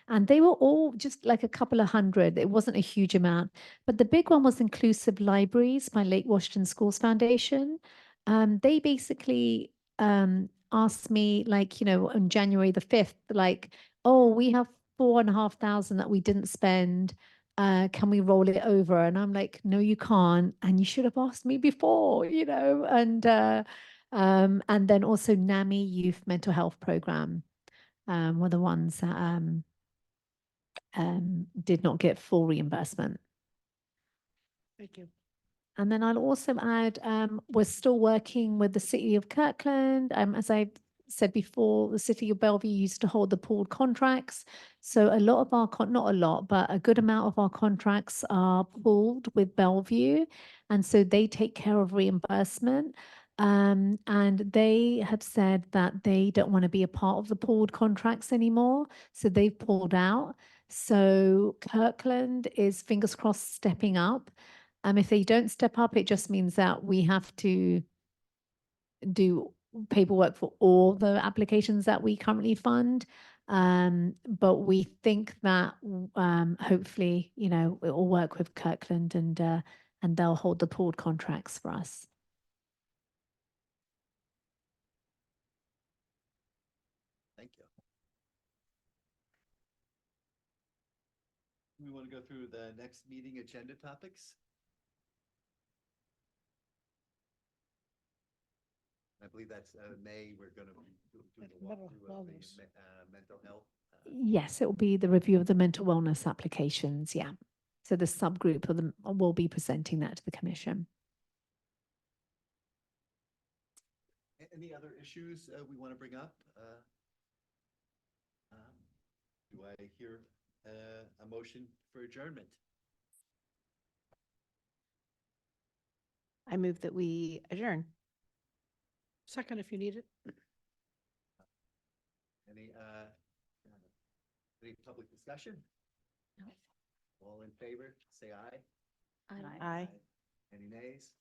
and they were all just like a couple of hundred. It wasn't a huge amount, but the big one was Inclusive Libraries by Lake Washington Schools Foundation. They basically asked me, like, on January the 5th, like, oh, we have 4,500 that we didn't spend. Can we roll it over? And I'm like, no, you can't. And you should have asked me before, and then also NAMI Youth Mental Health Program were the ones that did not get full reimbursement. Thank you. And then I'll also add, we're still working with the city of Kirkland. As I said before, the city of Bellevue used to hold the pooled contracts. So a lot of our, not a lot, but a good amount of our contracts are pooled with Bellevue. And so they take care of reimbursement. And they have said that they don't want to be a part of the pooled contracts anymore. So they've pulled out. So Kirkland is, fingers crossed, stepping up. If they don't step up, it just means that we have to do paperwork for all the applications that we currently fund. But we think that hopefully, you know, it will work with Kirkland and they'll hold the pooled contracts for us. Thank you. We want to go through the next meeting agenda topics. I believe that's May, we're going to be doing That's a mental walkthrough of the wellness. mental health. Yes, it will be the review of the mental wellness applications. Yeah. So the subgroup of them will be presenting that to the commission. Any other issues we want to bring up? Do I hear a motion for adjournment? I move that we adjourn. Second, if you need it. Any public discussion? No. All in favor, say aye. I Aye. Any nays?